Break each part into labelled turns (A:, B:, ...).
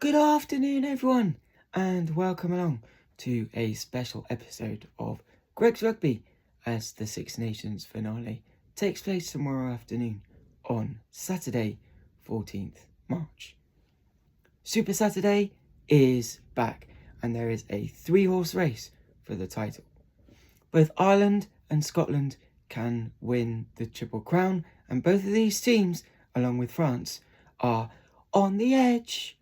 A: Good afternoon, everyone, and welcome along to a special episode of Greg's Rugby as the Six Nations finale takes place tomorrow afternoon on Saturday, 14th March. Super Saturday is back, and there is a 3-horse race for the title. Both Ireland and Scotland can win the Triple Crown, and both of these teams, along with France, are on the edge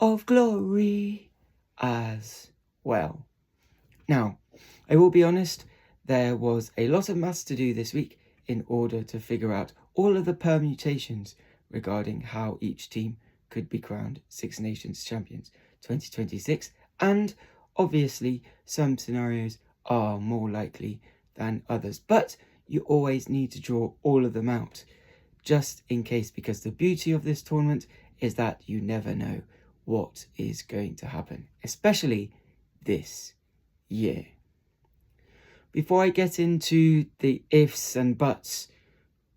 A: of glory as well. Now, I will be honest, there was a lot of maths to do this week in order to figure out all of the permutations regarding how each team could be crowned Six Nations champions 2026, and obviously some scenarios are more likely than others, but you always need to draw all of them out just in case, because the beauty of this tournament is that you never know what is going to happen, especially this year. Before I get into the ifs and buts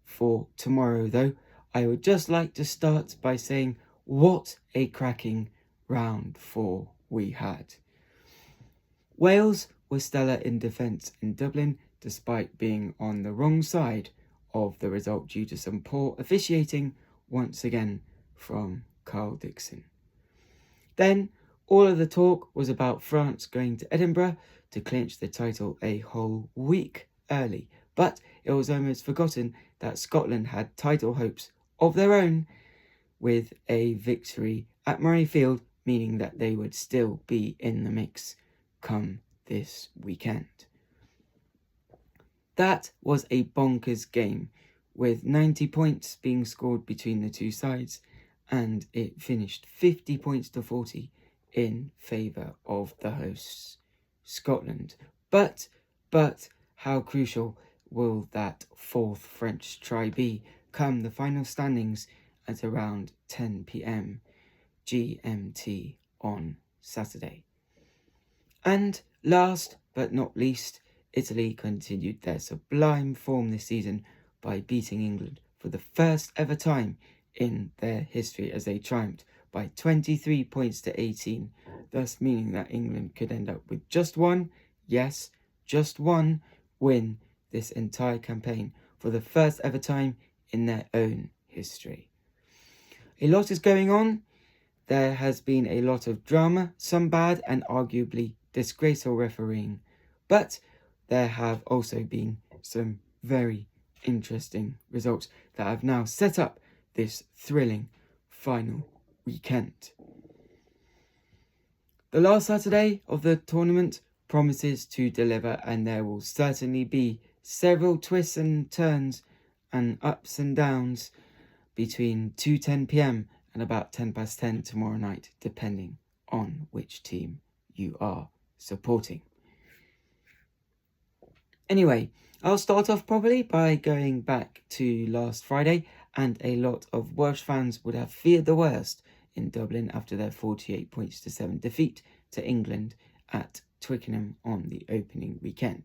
A: for tomorrow, though, I would just like to start by saying what a cracking round 4 we had. Wales was stellar in defence in Dublin, despite being on the wrong side of the result due to some poor officiating once again from Carl Dixon. Then, all of the talk was about France going to Edinburgh to clinch the title a whole week early, but it was almost forgotten that Scotland had title hopes of their own with a victory at Murrayfield, meaning that they would still be in the mix come this weekend. That was a bonkers game, with 90 points being scored between the two sides, and it finished 50 points to 40 in favour of the hosts, Scotland. But how crucial will that 4th French try be come the final standings at around 10 p.m. GMT on Saturday? And last but not least, Italy continued their sublime form this season by beating England for the first ever time in their history as they triumphed by 23 points to 18, thus meaning that England could end up with just one, yes, just one win this entire campaign for the first ever time in their own history. A lot is going on. There has been a lot of drama, some bad and arguably disgraceful refereeing, but there have also been some very interesting results that have now set up this thrilling final weekend. The last Saturday of the tournament promises to deliver, and there will certainly be several twists and turns and ups and downs between 2:10 p.m. and about 10 past 10 tomorrow night, depending on which team you are supporting. Anyway, I'll start off probably by going back to last Friday, and a lot of Welsh fans would have feared the worst in Dublin after their 48 points to 7 defeat to England at Twickenham on the opening weekend.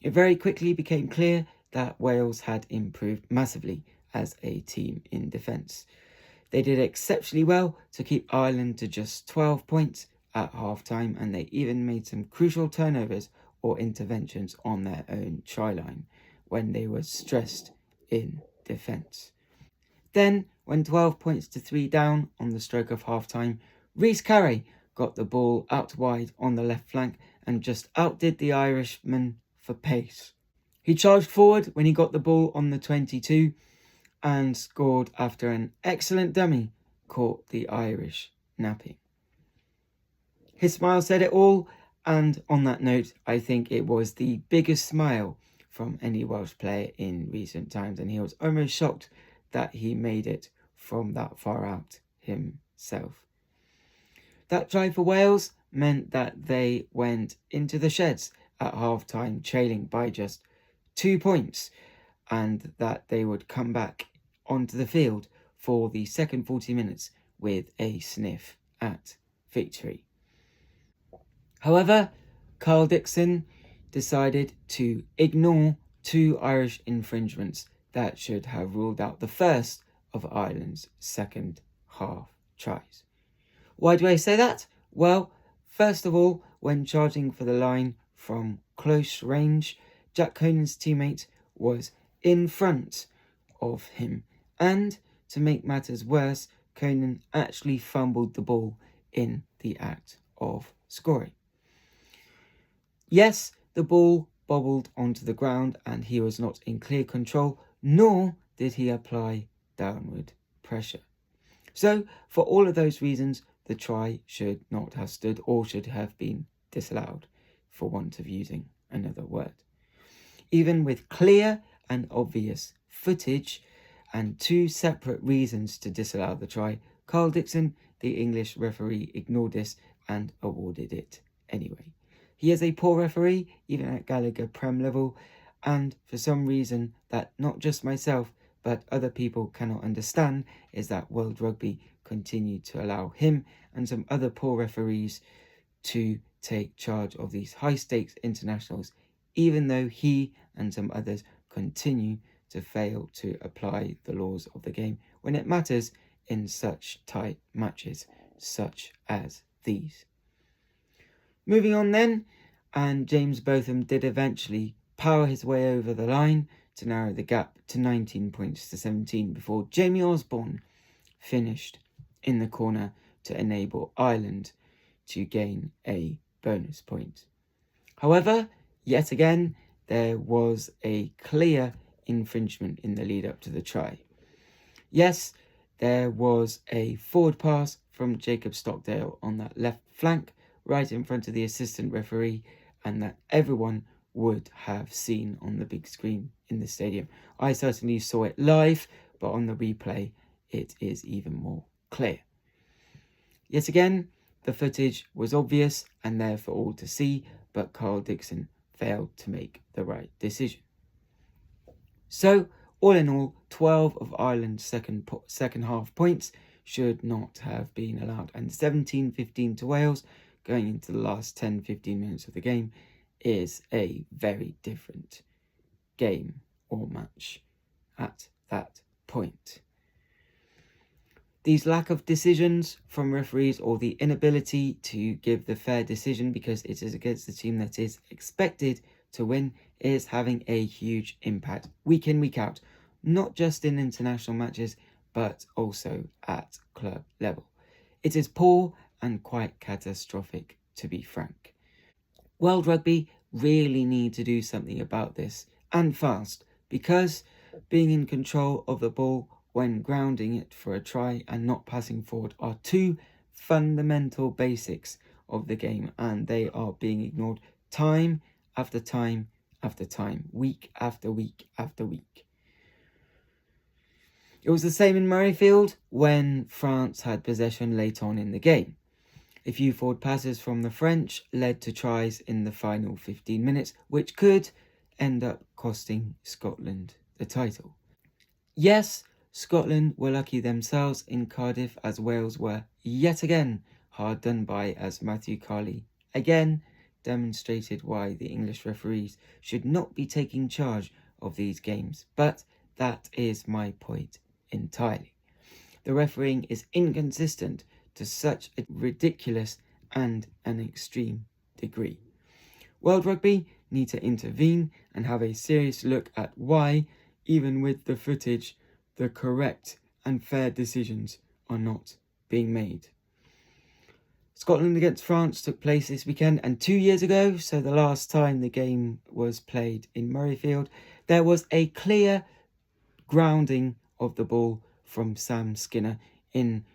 A: It very quickly became clear that Wales had improved massively as a team in defence. They did exceptionally well to keep Ireland to just 12 points at half-time, and they even made some crucial turnovers or interventions on their own try line when they were stressed in defence. Then, when 12 points to 3 down on the stroke of half-time, Rhys Carey got the ball out wide on the left flank and just outdid the Irishman for pace. He charged forward when he got the ball on the 22 and scored after an excellent dummy caught the Irish napping. His smile said it all, and on that note, I think it was the biggest smile from any Welsh player in recent times, and he was almost shocked that he made it from that far out himself. That try for Wales meant that they went into the sheds at half-time trailing by just 2 points, and that they would come back onto the field for the second 40 minutes with a sniff at victory. However, Carl Dixon decided to ignore 2 Irish infringements that should have ruled out the first of Ireland's second half tries. Why do I say that? Well, first of all, when charging for the line from close range, Jack Conan's teammate was in front of him. And to make matters worse, Conan actually fumbled the ball in the act of scoring. Yes, the ball bobbled onto the ground and he was not in clear control, nor did he apply downward pressure. So, for all of those reasons, the try should not have stood or should have been disallowed, for want of using another word. Even with clear and obvious footage and two separate reasons to disallow the try, Carl Dixon, the English referee, ignored this and awarded it anyway. He is a poor referee, even at Gallagher Prem level, and for some reason that not just myself but other people cannot understand is that World Rugby continued to allow him and some other poor referees to take charge of these high-stakes internationals, even though he and some others continue to fail to apply the laws of the game when it matters in such tight matches such as these. Moving on then, and James Botham did eventually power his way over the line to narrow the gap to 19 points to 17 before Jamie Osborne finished in the corner to enable Ireland to gain a bonus point. However, yet again, there was a clear infringement in the lead up to the try. Yes, there was a forward pass from Jacob Stockdale on that left flank, right in front of the assistant referee, and that everyone would have seen on the big screen in the stadium. I certainly saw it live, but on the replay, it is even more clear. Yet again, the footage was obvious and there for all to see, but Carl Dixon failed to make the right decision. So, all in all, 12 of Ireland's second half points should not have been allowed, and 17-15 to Wales going into the last 10-15 minutes of the game is a very different game or match at that point. These lack of decisions from referees or the inability to give the fair decision because it is against the team that is expected to win is having a huge impact week in, week out, not just in international matches, but also at club level. It is poor and quite catastrophic, to be frank. World Rugby really need to do something about this, and fast, because being in control of the ball when grounding it for a try and not passing forward are two fundamental basics of the game, and they are being ignored time after time after time, week after week after week. It was the same in Murrayfield when France had possession late on in the game. A few forward passes from the French led to tries in the final 15 minutes, which could end up costing Scotland the title. Yes, Scotland were lucky themselves in Cardiff, as Wales were yet again hard done by, as Matthew Carley again demonstrated why the English referees should not be taking charge of these games. But that is my point entirely. The refereeing is inconsistent to such a ridiculous and an extreme degree. World Rugby need to intervene and have a serious look at why, even with the footage, the correct and fair decisions are not being made. Scotland against France took place this weekend, and 2 years ago, so the last time the game was played in Murrayfield, there was a clear grounding of the ball from Sam Skinner in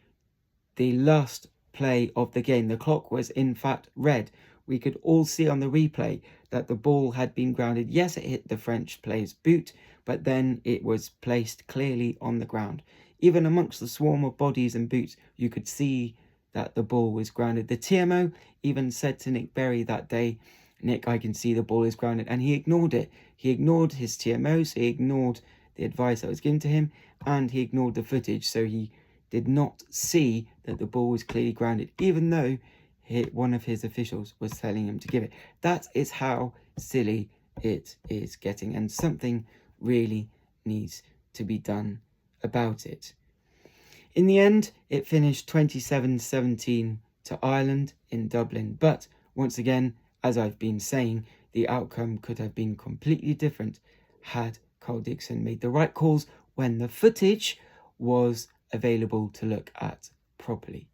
A: the last play of the game. The clock was in fact red. We could all see on the replay that the ball had been grounded. Yes, it hit the French player's boot, but then it was placed clearly on the ground. Even amongst the swarm of bodies and boots, you could see that the ball was grounded. The TMO even said to Nick Berry that day, "Nick, I can see the ball is grounded," and he ignored it. He ignored his TMO, so he ignored the advice that was given to him, and he ignored the footage, so he did not see that the ball was clearly grounded, even though one of his officials was telling him to give it. That is how silly it is getting, and something really needs to be done about it. In the end, it finished 27-17 to Ireland in Dublin, but once again, as I've been saying, the outcome could have been completely different had Carl Dixon made the right calls when the footage was available to look at properly.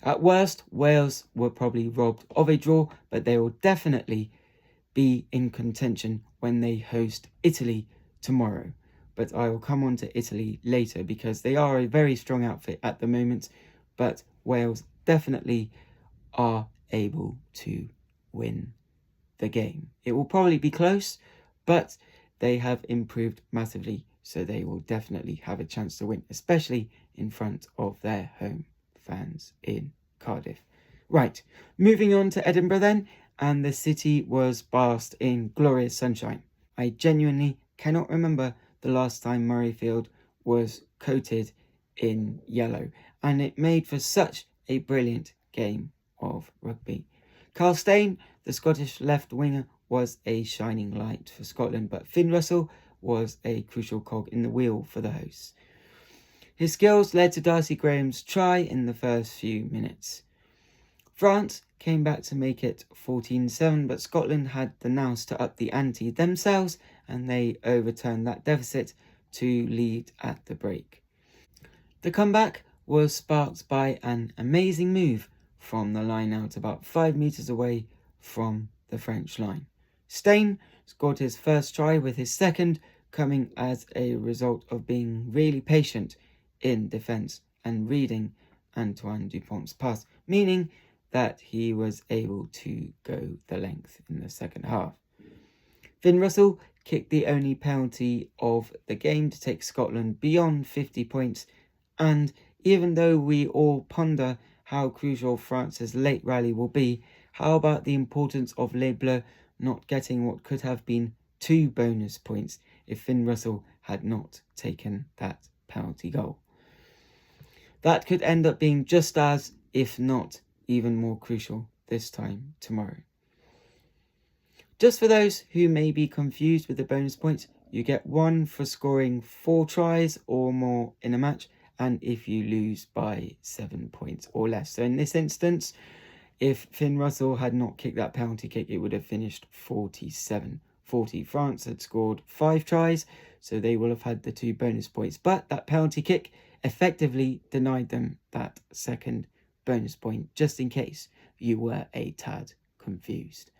A: At worst, Wales were probably robbed of a draw, but they will definitely be in contention when they host Italy tomorrow. But I will come on to Italy later because they are a very strong outfit at the moment, but Wales definitely are able to win the game. It will probably be close, but they have improved massively, so they will definitely have a chance to win, especially in front of their home fans in Cardiff. Right, moving on to Edinburgh then, and the city was basked in glorious sunshine. I genuinely cannot remember the last time Murrayfield was coated in yellow, and it made for such a brilliant game of rugby. Carl Steyn, the Scottish left winger, was a shining light for Scotland, but Finn Russell was a crucial cog in the wheel for the hosts. His skills led to Darcy Graham's try in the first few minutes. France came back to make it 14-7, but Scotland had the nous to up the ante themselves, and they overturned that deficit to lead at the break. The comeback was sparked by an amazing move from the line out about 5 metres away from the French line. Steyn scored his first try, with his second coming as a result of being really patient in defence and reading Antoine Dupont's pass, meaning that he was able to go the length in the second half. Finn Russell kicked the only penalty of the game to take Scotland beyond 50 points, and even though we all ponder how crucial France's late rally will be, how about the importance of Les Bleus not getting what could have been 2 bonus points if Finn Russell had not taken that penalty goal? That could end up being just as, if not even more crucial this time tomorrow. Just for those who may be confused with the bonus points, you get 1 for scoring 4 tries or more in a match, and if you lose by 7 points or less. So in this instance, if Finn Russell had not kicked that penalty kick, it would have finished 47-40. France had scored 5 tries, so they will have had the 2 bonus points, but that penalty kick effectively denied them that second bonus point, just in case you were a tad confused.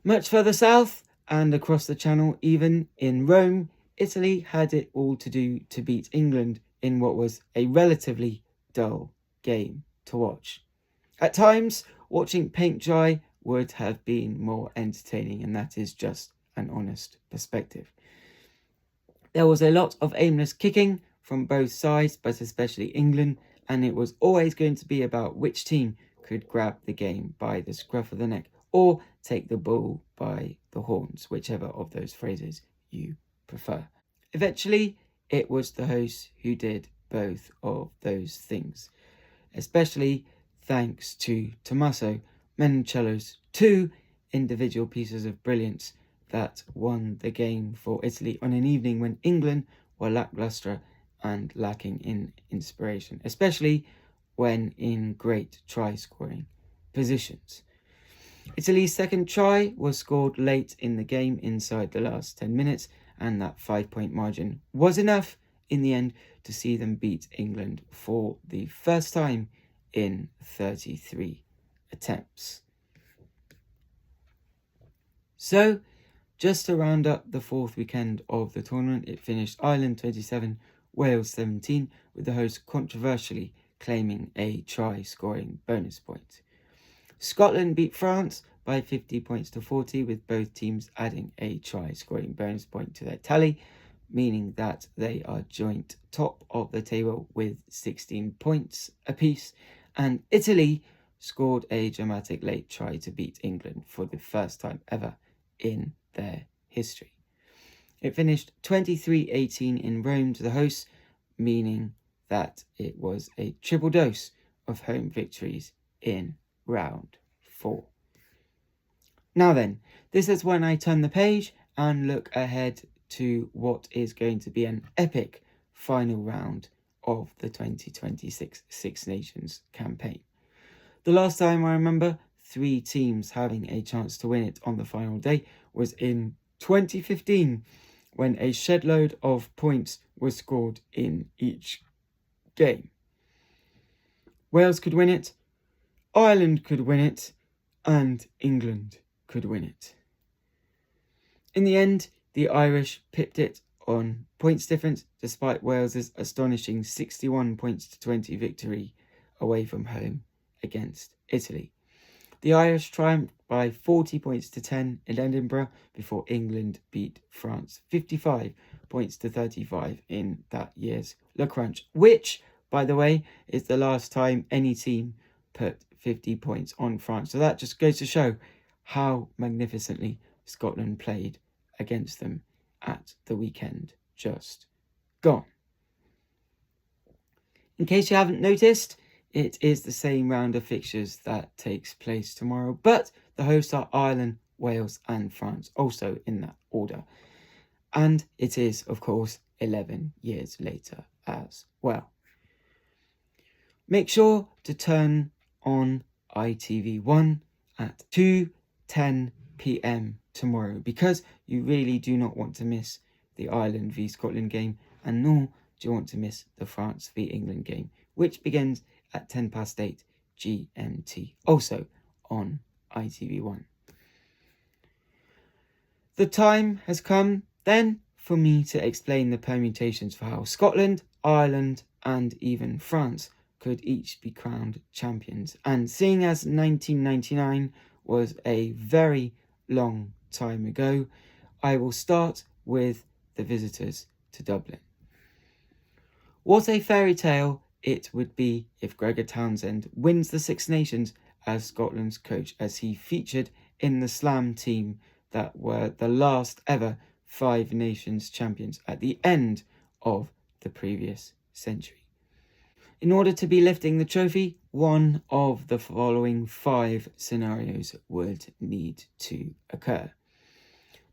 A: Much further south and across the channel, even in Rome, Italy had it all to do to beat England in what was a relatively dull game to watch. At times, watching paint dry would have been more entertaining, and that is just an honest perspective. There was a lot of aimless kicking from both sides, but especially England, and it was always going to be about which team could grab the game by the scruff of the neck or take the bull by the horns, whichever of those phrases you prefer. Eventually, it was the hosts who did both of those things, especially thanks to Tommaso Menoncello's 2 individual pieces of brilliance that won the game for Italy on an evening when England were lacklustre and lacking in inspiration, especially when in great try-scoring positions. Italy's second try was scored late in the game inside the last 10 minutes, and that 5-point margin was enough in the end to see them beat England for the first time in 33 attempts. So, just to round up the 4th weekend of the tournament, it finished Ireland 27, Wales 17, with the hosts controversially claiming a try-scoring bonus point. Scotland beat France by 50 points to 40, with both teams adding a try-scoring bonus point to their tally, meaning that they are joint top of the table with 16 points apiece, and Italy scored a dramatic late try to beat England for the first time ever in their history. It finished 23-18 in Rome to the hosts, meaning that it was a triple dose of home victories in round 4. Now then, this is when I turn the page and look ahead to what is going to be an epic final round of the 2026 Six Nations campaign. The last time I remember 3 teams having a chance to win it on the final day was in 2015, when a shed load of points was scored in each game. Wales could win it, Ireland could win it, and England could win it. In the end, the Irish pipped it on points difference despite Wales's astonishing 61 points to 20 victory away from home against Italy. The Irish triumphed by 40 points to 10 in Edinburgh before England beat France 55 points to 35 in that year's Le Crunch, which, by the way, is the last time any team put 50 points on France. So that just goes to show how magnificently Scotland played against them at the weekend just gone. In case you haven't noticed, it is the same round of fixtures that takes place tomorrow, but the hosts are Ireland, Wales and France, also in that order. And it is, of course, 11 years later as well. Make sure to turn on ITV1 at 2:10 p.m. tomorrow, because you really do not want to miss the Ireland v Scotland game, and nor do you want to miss the France v England game, which begins at 8:10 GMT, also on ITV1. The time has come then for me to explain the permutations for how Scotland, Ireland and even France could each be crowned champions. And seeing as 1999 was a very long time ago, I will start with the visitors to Dublin. What a fairy tale it would be if Gregor Townsend wins the Six Nations as Scotland's coach, as he featured in the Slam team that were the last ever 5 Nations champions at the end of the previous century. In order to be lifting the trophy, one of the following 5 scenarios would need to occur.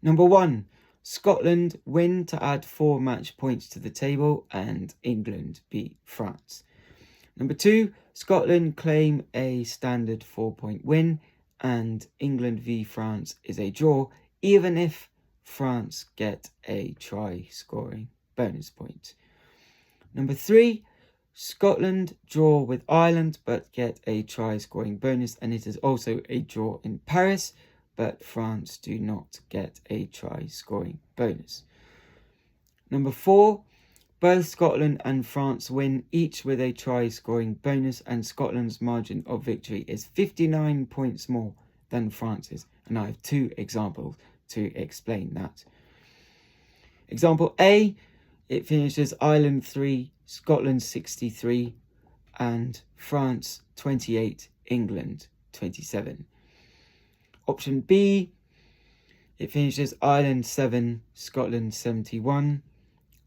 A: Number 1, Scotland win to add 4 match points to the table and England beat France. Number 2, Scotland claim a standard 4-point win and England v France is a draw, even if France get a try-scoring bonus point. Number 3, Scotland draw with Ireland but get a try-scoring bonus, and it is also a draw in Paris, but France do not get a try-scoring bonus. Number 4, both Scotland and France win, each with a try-scoring bonus, and Scotland's margin of victory is 59 points more than France's. And I have 2 examples to explain that. Example A, it finishes Ireland 3, Scotland 63, and France 28, England 27. Option B, it finishes Ireland 7, Scotland 71,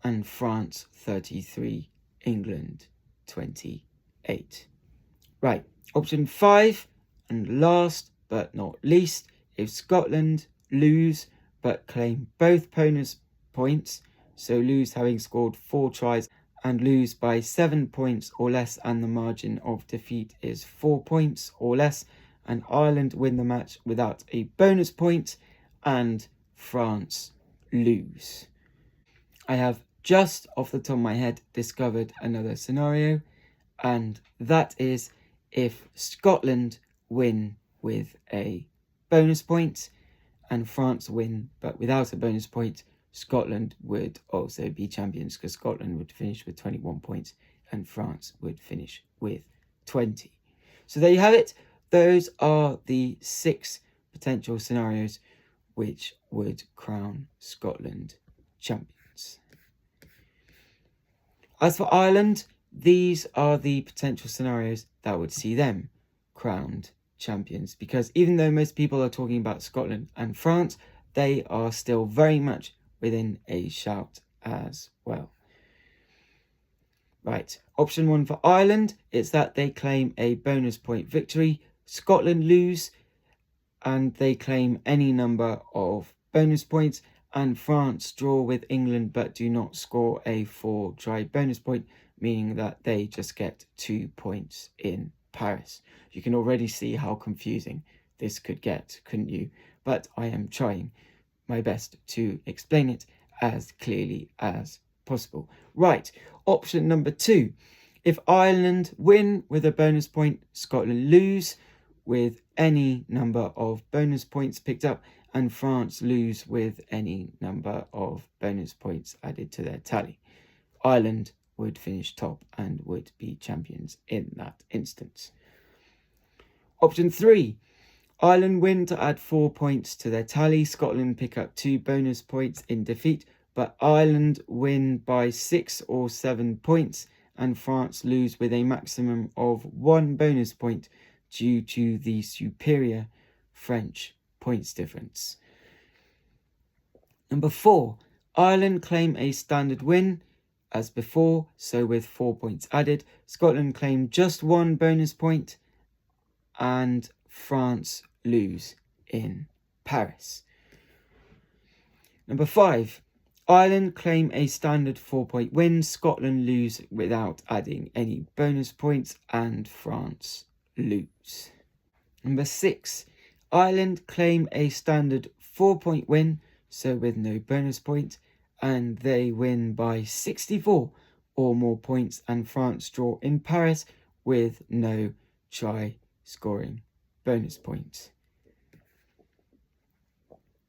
A: and France 33, England 28. Right, option 5, and last but not least, if Scotland lose but claim both bonus points, so lose having scored 4 tries and lose by 7 points or less, and the margin of defeat is 4 points or less, and Ireland win the match without a bonus point and France lose. I have just off the top of my head discovered another scenario, and that is if Scotland win with a bonus point and France win but without a bonus point, Scotland would also be champions, because Scotland would finish with 21 points and France would finish with 20. So there you have it. Those are the 6 potential scenarios which would crown Scotland champions. As for Ireland, these are the potential scenarios that would see them crowned champions, because even though most people are talking about Scotland and France, they are still very much within a shout as well. Right, option 1 for Ireland is that they claim a bonus point victory, Scotland lose, and they claim any number of bonus points, and France draw with England but do not score a 4-try bonus point, meaning that they just get 2 points in Paris. You can already see how confusing this could get, couldn't you? But I am trying my best to explain it as clearly as possible. Right, option number 2. If Ireland win with a bonus point, Scotland lose with any number of bonus points picked up, and France lose with any number of bonus points added to their tally. Ireland would finish top and would be champions in that instance. Option 3. Ireland win to add 4 points to their tally. Scotland pick up 2 bonus points in defeat, but Ireland win by 6 or 7 points, and France lose with a maximum of 1 bonus point due to the superior French points difference. Number 4. Ireland claim a standard win as before, so with 4 points added. Scotland claim just 1 bonus point, and France lose in Paris. Number 5. Ireland claim a standard 4-point win. Scotland lose without adding any bonus points, and France lose. Number 6. Ireland claim a standard 4-point win, so with no bonus point, and they win by 64 or more points, and France draw in Paris with no try scoring bonus points.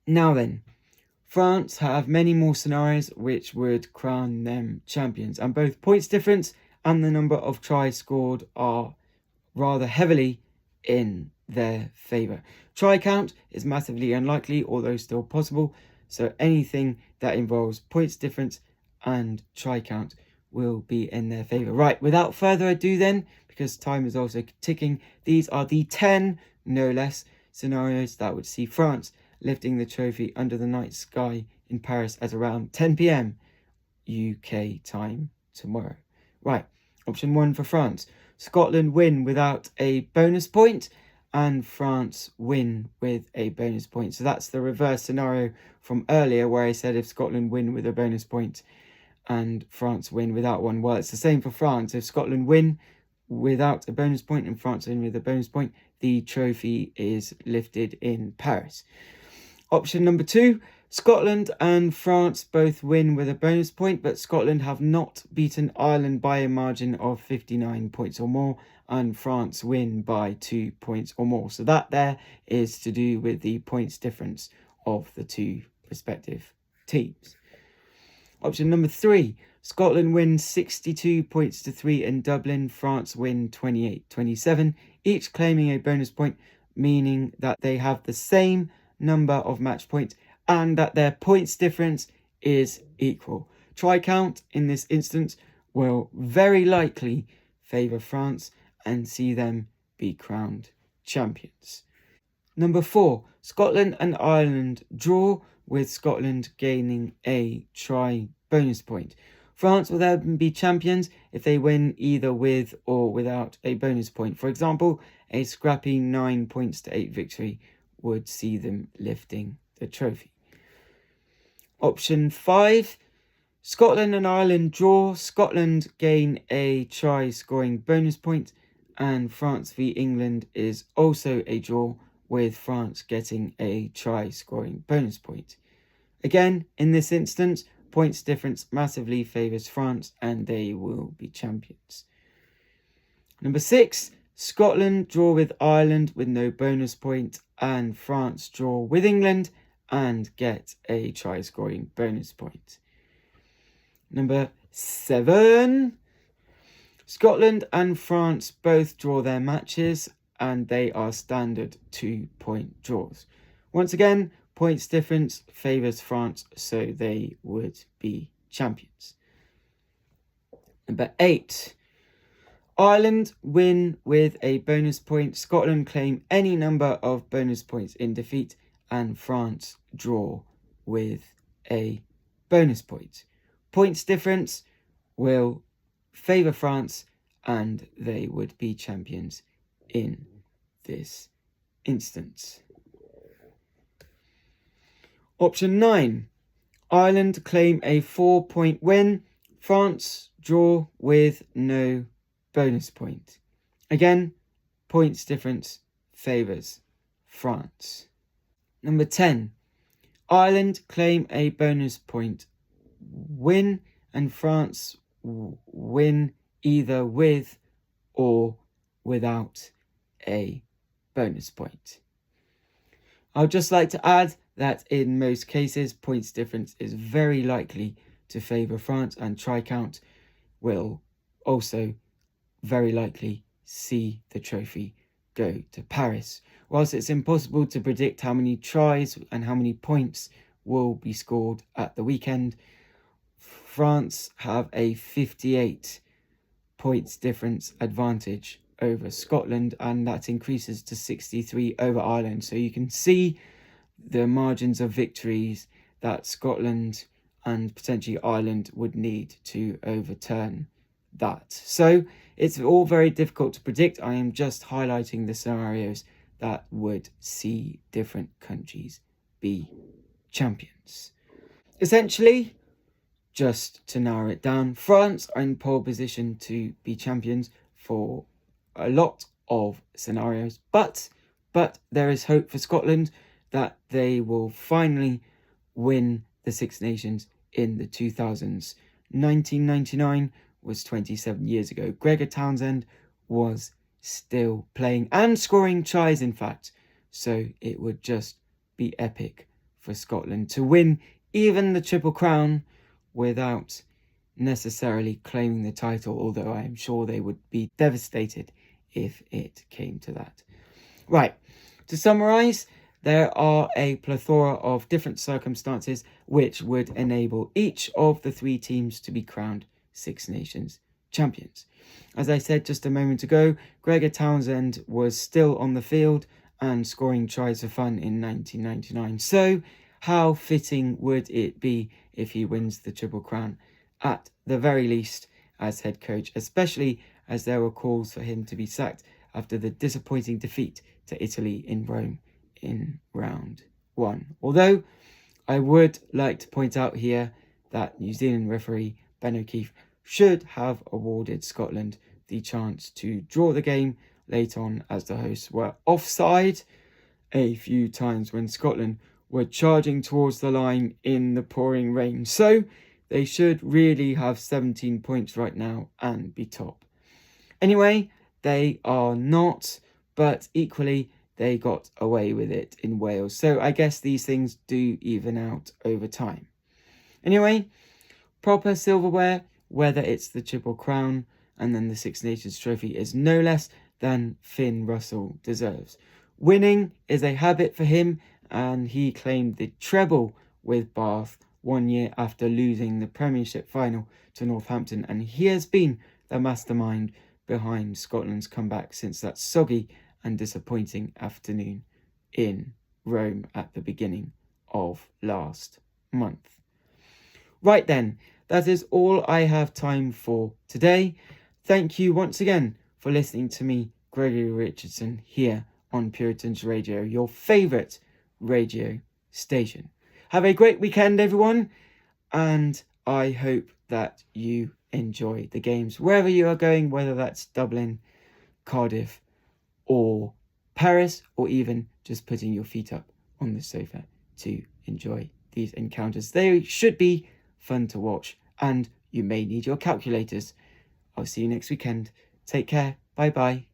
A: Now then, France have many more scenarios which would crown them champions, and both points difference and the number of tries scored are rather heavily in their favour. Try count is massively unlikely, although still possible, so anything that involves points difference and try count will be in their favour. Right, without further ado then, because time is also ticking, these are the 10, no less, scenarios that would see France lifting the trophy under the night sky in Paris at around 10 p.m. UK time tomorrow. Right, option 1 for France. Scotland win without a bonus point, and France win with a bonus point. So that's the reverse scenario from earlier where I said if Scotland win with a bonus point and France win without one. Well, it's the same for France. If Scotland win without a bonus point and France win with a bonus point, the trophy is lifted in Paris. Option number 2, Scotland and France both win with a bonus point, but Scotland have not beaten Ireland by a margin of 59 points or more, and France win by 2 points or more. So that there is to do with the points difference of the two respective teams. Option number 3, Scotland win 62 points to 3 in Dublin, France win 28-27, each claiming a bonus point, meaning that they have the same number of match points and that their points difference is equal. Try count in this instance will very likely favour France and see them be crowned champions. Number 4, Scotland and Ireland draw, with Scotland gaining a try bonus point. France will then be champions if they win either with or without a bonus point. For example, a scrappy 9 points to 8 victory would see them lifting the trophy. Option 5, Scotland and Ireland draw. Scotland gain a try scoring bonus point, and France v England is also a draw, with France getting a try scoring bonus point. Again, in this instance, points difference massively favours France and they will be champions. Number 6, Scotland draw with Ireland with no bonus point, and France draw with England and get a try scoring bonus point. Number 7, Scotland and France both draw their matches and they are standard 2-point draws. Once again, points difference favours France, so they would be champions. Number 8, Ireland win with a bonus point. Scotland claim any number of bonus points in defeat, and France draw with a bonus point. Points difference will favour France and they would be champions in this instance. Option 9, Ireland claim a 4-point win. France draw with no bonus point. Again, points difference favours France. Number 10. Ireland claim a bonus point win and France win either with or without a bonus point. I'd just like to add that in most cases, points difference is very likely to favour France, and try-count will also very likely see the trophy go to Paris. Whilst it's impossible to predict how many tries and how many points will be scored at the weekend, France have a 58 points difference advantage over Scotland, and that increases to 63 over Ireland. So you can see the margins of victories that Scotland and potentially Ireland would need to overturn that. So it's all very difficult to predict. I am just highlighting the scenarios that would see different countries be champions. Essentially, just to narrow it down, France are in pole position to be champions for a lot of scenarios, but there is hope for Scotland that they will finally win the Six Nations in the 2000s. 1999 was 27 years ago. Gregor Townsend was still playing and scoring tries, in fact, so it would just be epic for Scotland to win even the Triple Crown without necessarily claiming the title, although I am sure they would be devastated if it came to that. Right, to summarise, there are a plethora of different circumstances which would enable each of the three teams to be crowned Six Nations champions. As I said just a moment ago, Gregor Townsend was still on the field and scoring tries for fun in 1999. So how fitting would it be if he wins the Triple Crown, at the very least as head coach, especially as there were calls for him to be sacked after the disappointing defeat to Italy in Rome in round 1. Although I would like to point out here that New Zealand referee Ben O'Keefe should have awarded Scotland the chance to draw the game late on, as the hosts were offside a few times when Scotland were charging towards the line in the pouring rain. So they should really have 17 points right now and be top. Anyway, they are not, but equally they got away with it in Wales. So I guess these things do even out over time. Anyway, proper silverware, whether it's the Triple Crown and then the Six Nations trophy, is no less than Finn Russell deserves. Winning is a habit for him, and he claimed the treble with Bath 1 year after losing the Premiership final to Northampton, and he has been the mastermind behind Scotland's comeback since that soggy and disappointing afternoon in Rome at the beginning of last month. Right then, that is all I have time for today. Thank you once again for listening to me, Gregory Richardson, here on Puritans Radio, your favourite radio station. Have a great weekend, everyone, and I hope that you enjoy the games wherever you are going, whether that's Dublin, Cardiff, or Paris, or even just putting your feet up on the sofa to enjoy these encounters. They should be fun to watch, and you may need your calculators. I'll see you next weekend. Take care. Bye bye.